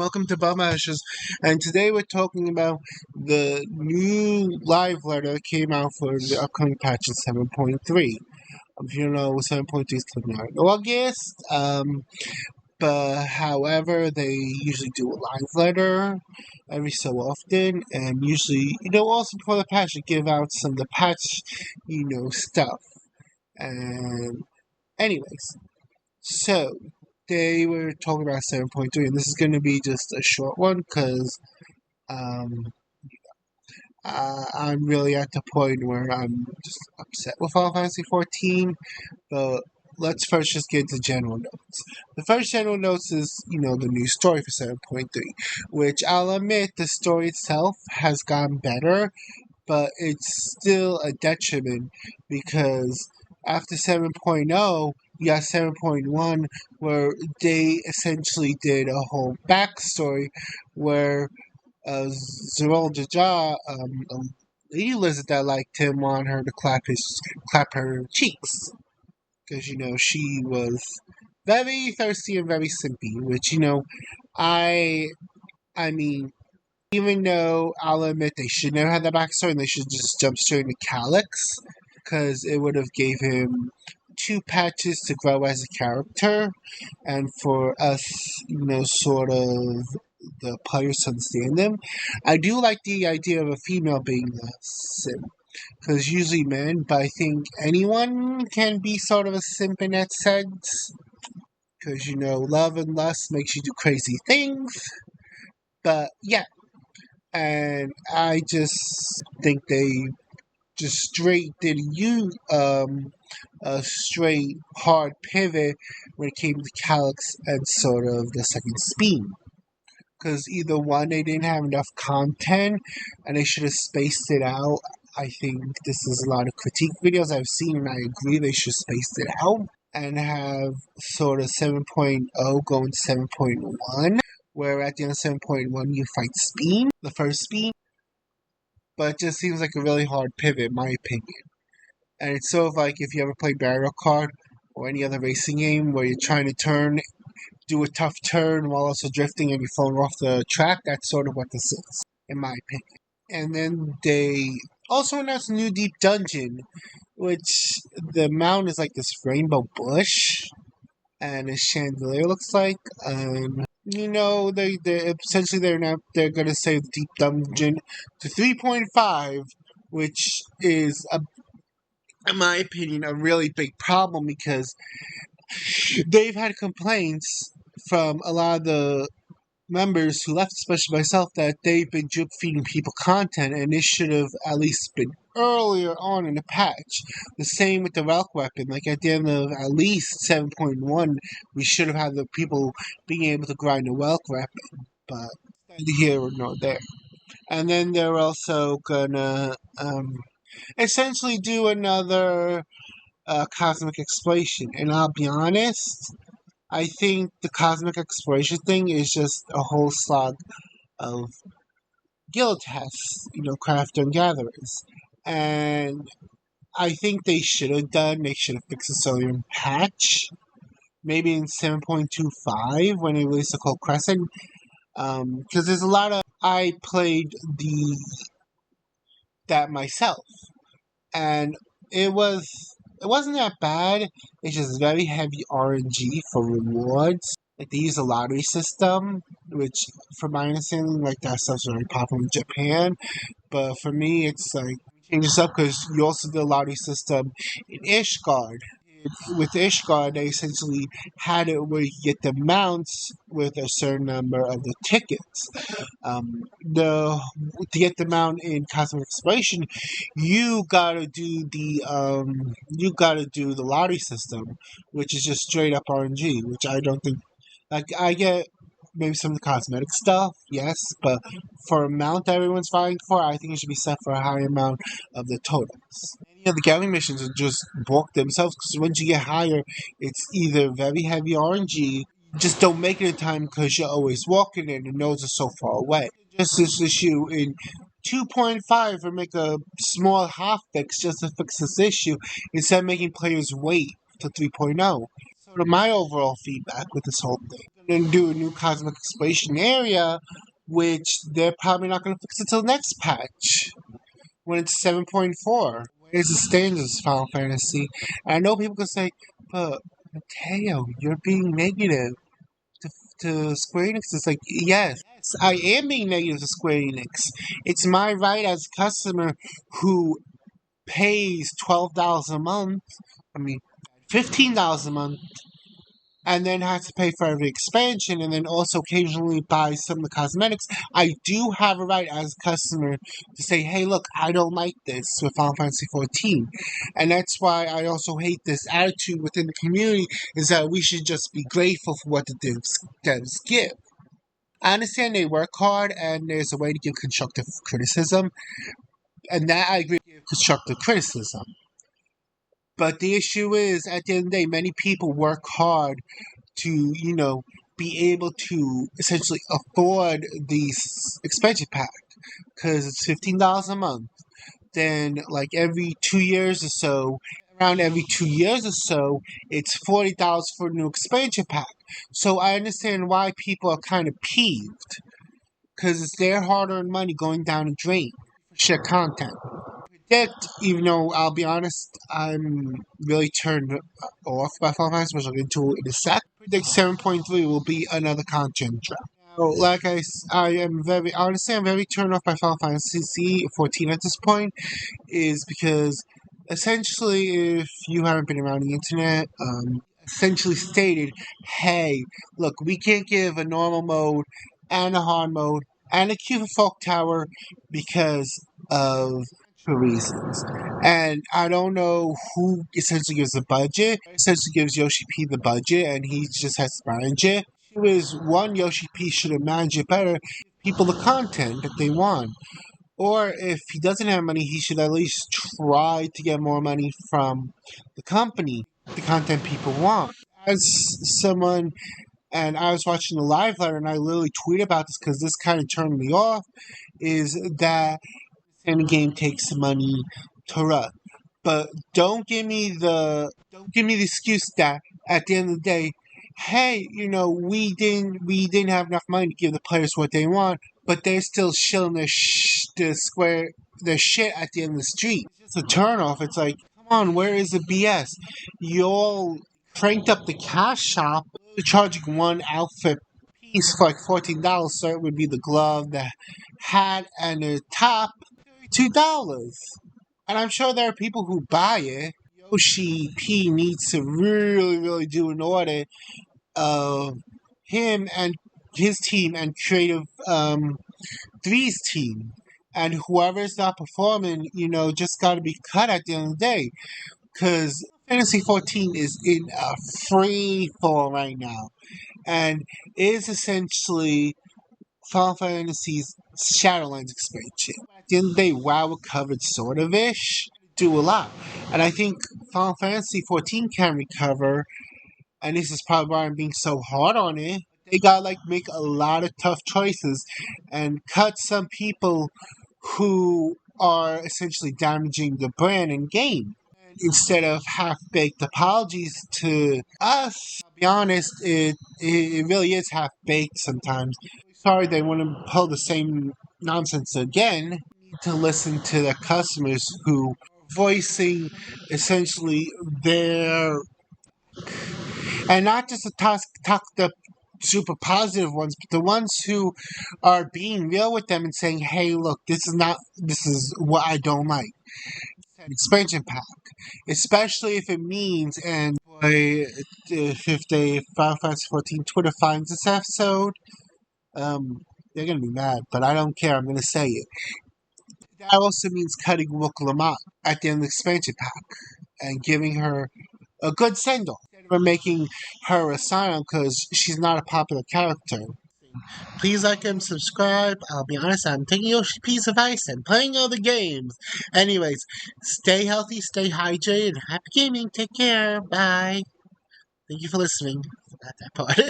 welcome to Bum Ashes. And today we're talking about the new live letter that came out for the upcoming patch of 7.3. If you know, 7.3 is coming out in August. But however, they usually do a live letter every so often, and usually, also before the patch, they give out some of the patch, stuff. And, anyways, so they were talking about 7.3, and this is going to be just a short one because um, I'm really at the point where I'm just upset with Final Fantasy 14. But let's first just get into general notes. The first general notes is, the new story for 7.3, which I'll admit the story itself has gotten better, but it's still a detriment because after 7.0, you got 7.1 where they essentially did a whole backstory where Zerol Jaja, a lady lizard that liked him, wanted her to clap her cheeks because she was very thirsty and very simpy. Which I I mean, even though I'll admit they should never have that backstory and they should just jump straight into Calyx because it would have gave him 2 patches to grow as a character and for us, sort of the players to understand them. I do like the idea of a female being a simp because usually men, but I think anyone can be sort of a simp in that sense because love and lust makes you do crazy things. But yeah, and I just think they just straight did a straight hard pivot when it came to Calyx and sort of the second Speen. Because either one, they didn't have enough content and they should have spaced it out. I think this is a lot of critique videos I've seen, and I agree they should space it out and have sort of 7.0 going to 7.1, where at the end of 7.1 you fight Speen, the first Speen. But it just seems like a really hard pivot, in my opinion. And it's sort of like if you ever played Mario Kart or any other racing game where you're trying to do a tough turn while also drifting and you're falling off the track. That's sort of what this is, in my opinion. And then they also announced a new deep dungeon, which the mountain is like this rainbow bush, and a chandelier looks like. They essentially they're gonna save the deep dungeon to 3.5, which is in my opinion, a really big problem because they've had complaints from a lot of the members who left, especially myself, that they've been drip feeding people content, and this should have at least been earlier on in the patch. The same with the Relic weapon. Like at the end of at least 7.1, we should have had the people being able to grind the Relic weapon, but neither here nor there. And then they're also gonna essentially do another cosmic exploration. And I'll be honest, I think the cosmic exploration thing is just a whole slog of guild tests, crafters and gatherers. And I think they should have fixed the Solar patch. Maybe in 7.25 when they released the Cold Crescent. Because there's a lot of. I played that myself. And it wasn't that bad. It's just very heavy RNG for rewards. Like they use a lottery system, which, from my understanding, like that stuff's very popular in Japan. But for me, it's like change this up because you also did a lottery system in Ishgard. With Ishgard, they essentially had it where you get the mounts with a certain number of the tickets. The To get the mount in Cosmic Exploration, you gotta do the lottery system, which is just straight up RNG. Which I don't think. Like I get maybe some of the cosmetic stuff, yes, but for amount that everyone's fighting for, I think it should be set for a higher amount of the totems. Any of the gathering missions are just bulk themselves because once you get higher, it's either very heavy RNG, just don't make it in time because you're always walking and the nodes are so far away. Just this issue in 2.5 or make a small half fix just to fix this issue instead of making players wait to 3.0. My overall feedback with this whole thing. They're going to do a new cosmic exploration area, which they're probably not going to fix until next patch when it's 7.4. Where's the standards, Final Fantasy? And I know people can say, but Mateo, you're being negative to, to Square Enix. It's like, yes, I am being negative to Square Enix. It's my right as a customer who pays $12 a month. I mean, $15 a month, and then has to pay for every expansion, and then also occasionally buy some of the cosmetics. I do have a right as a customer to say, hey, look, I don't like this with Final Fantasy XIV. And that's why I also hate this attitude within the community, is that we should just be grateful for what the devs give. I understand they work hard, and there's a way to give constructive criticism, and that I agree with constructive criticism. But the issue is, at the end of the day, many people work hard to, be able to essentially afford these expansion pack because it's $15 a month. Then, like every 2 years or so, around every 2 years or so, it's $40 for a new expansion pack. So I understand why people are kind of peeved because it's their hard-earned money going down the drain for share content. Predict, even though I'll be honest, I'm really turned off by Final Fantasy, which I'll get into in a sec. Predict 7.3 will be another content drop. Now, I am very, honestly, I'm very turned off by Final Fantasy 14 at this point, is because essentially, if you haven't been around the internet, essentially stated, hey, look, we can't give a normal mode and a hard mode and a queue for Folk Tower because of reasons. And I don't know who essentially gives the budget. Essentially gives yoshi-p the budget, and he just has to manage it. It was one, yoshi-p should have managed it better. People the content that they want. Or if he doesn't have money, he should at least try to get more money from the company, the content people want. As someone, and I was watching the live letter, and I literally tweet about this because this kind of turned me off, is that any game takes money to run. But don't give me the excuse that at the end of the day, hey, we didn't have enough money to give the players what they want, but they're still shilling their shit at the end of the street. It's just a turnoff. It's like, come on, where is the BS? You all cranked up the cash shop, charging one outfit piece for like $14, so it would be the glove, the hat, and the top, $2. And I'm sure there are people who buy it. Yoshi-P needs to really, really do an audit of him and his team and Creative 3's team. And whoever's not performing, just got to be cut at the end of the day. Because Fantasy 14 is in a free fall right now. And is essentially Final Fantasy's Shadowlands expansion. At the end of the day, WoW recovered sort of ish, do a lot. And I think Final Fantasy 14 can recover, and this is probably why I'm being so hard on it. They gotta make a lot of tough choices and cut some people who are essentially damaging the brand and game. Instead of half-baked apologies to us, I'll be honest, it really is half-baked sometimes. Sorry they want to pull the same nonsense again. We need to listen to the customers who are voicing essentially their, and not just the super positive ones, but the ones who are being real with them and saying, hey, look, this is what I don't like. Expansion pack, especially if it means, and boy, if Final Fantasy 14 Twitter finds this episode, they're gonna be mad, but I don't care. I'm gonna say it. That also means cutting Rook Lamont at the end of the expansion pack and giving her a good send-off instead of making her a sign because she's not a popular character. Please like and subscribe. I'll be honest, I'm taking yoshi-p's advice and playing other games. Anyways, stay healthy, stay hydrated, happy gaming, take care, bye. Thank you for listening. Forgot that part.